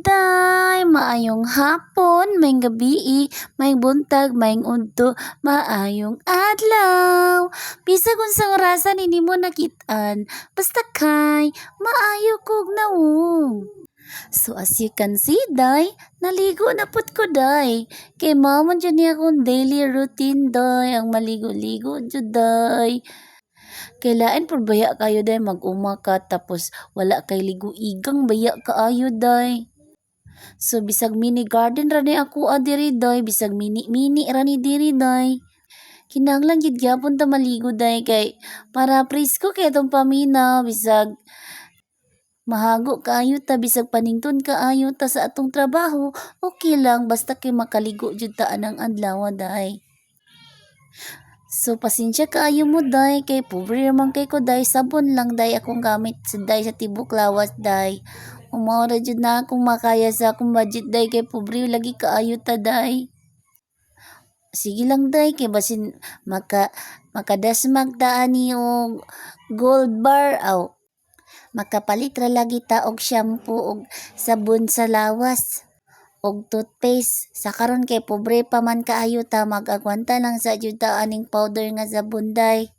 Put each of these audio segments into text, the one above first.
day, maayong hapon, maayong gabi, maayong buntag, maayong udto, maayong adlaw. Bisag unsang orasan hindi mo nakitaan, basta kay maayo kog nawong. So as you can see, day, naligo na pud ko, day. Kay mao man jud ni akong daily routine, day, ang maligo-ligo jud, day. Kailain pud baya kayo, day, mag-uma ka tapos wala kay ligo-igang baya kaayo, day. So bisag mini garden ra ni ako diri, day, bisag mini ra ni diri, day. Kinahanglan gid gyapon ta maligo, day, kay para presko kay atong pamina, bisag mahago kaayo ta, bisag panington kaayo ta sa atong trabaho, okay lang basta kay makaligo jud ta anang adlaw, day. So pasensya kaayo mo, day, kay pobre man kay ko, day, sabon lang, day, akong gamit sa day sa tibok lawas, day. Umawra jud na akong makaya sa akong budget, day, kay pobre lagi kaayo ta, day. Sige lang, day, kay basin makadasmag ta ani og gold bar, makapalit ra lagi ta og shampoo og sabon sa lawas og toothpaste. Sa karon kay pobre pa man kaayo ta, mag-agwanta lang sa jud ta aning powder nga sabon, day.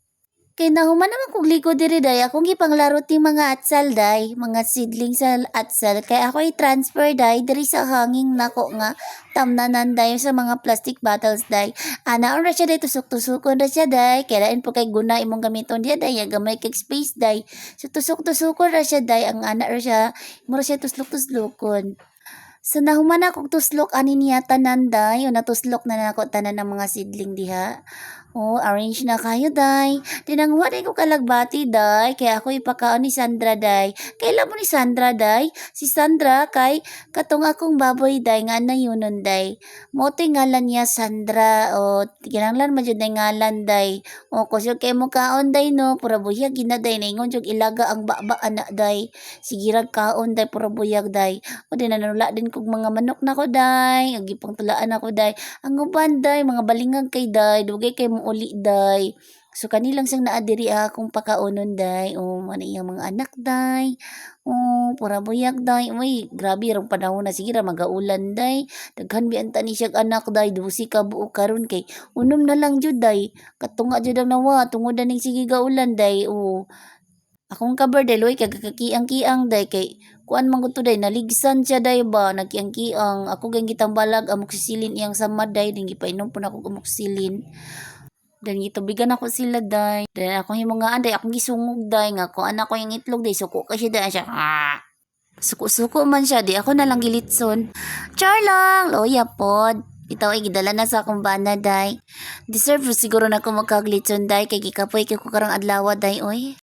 Kay nahuman naman kog ligo diri, day, akong gipanglaro ti mga atsal, day, mga seedling sa atsal, kay ako i-transfer, day, diri sa hanging nako nga tamnanan, day, sa mga plastic bottles, day. Anaon ra siya, day, tusok-tusukon ra siya, day, kay lain po kay guna imong gamiton diya, day, gamay kay space, day. So tusok-tusukon ra siya, day, ang ana ra siya, mura siya tuslok-tuslokon. So nahuman akong tuslok ani niya tanan, day, o natuslok na nako tanan ng mga seedling diha. Arrange na kayo, day. Tinangwa ko kalagbati, day. Kaya ako ipakaon ni Sandra, day. Kailan mo ni Sandra, day? Si Sandra, kay katong akong baboy, day, nga na yunon, day. Mote ngalan niya, Sandra. Kinanglan mo dyan, day, ngalan, day. Kusyo kay mo kaon, day, no. Pura buyag, gina, day. Naingon dyan, ilaga ang baba, anak, day. Sigirag kaon, day, pura buyag, day. Dinanula din kog mga manok na ko, day. Agipang tulaan ako, day. Ang uban, day, mga balingag kay, day. Dugay kay mo uli, day. So kanilang sang naadiri akong pakaunon, day. Ano iyang mga anak, day. Pura buyag, day. Uy, grabe rong panahon na, sige ra magaulan, day. Daghan bianta ni siyag anak, day. Dusi ka buo karon kay unom na lang jud, day. Katunga jud ang nawa tungod ning sige gaulan, day. Akong kabar, day, loy kagakakiang-kiang, day, kay kuan man gud to, day, naligsan siya, day, ba, nagkiang-kiang. Ako gang gitambalag amoxicillin iyang samad, day, din gipainom po na ako amoxicillin. Dan gitubigan ako sila, day. Dan ako himungaan, day, akong gisungog, day, nga kung anak ko yung itlog, day, suko ka siya, day, siya, suko-suko man siya, di ako na lang gilitson. Char lang, loya pod. Ito ay gidala na sa akong bana, day. Deserve siguro na ako magkaglitson, day, kay gikapoy kay ko karang adlaw, day, oy.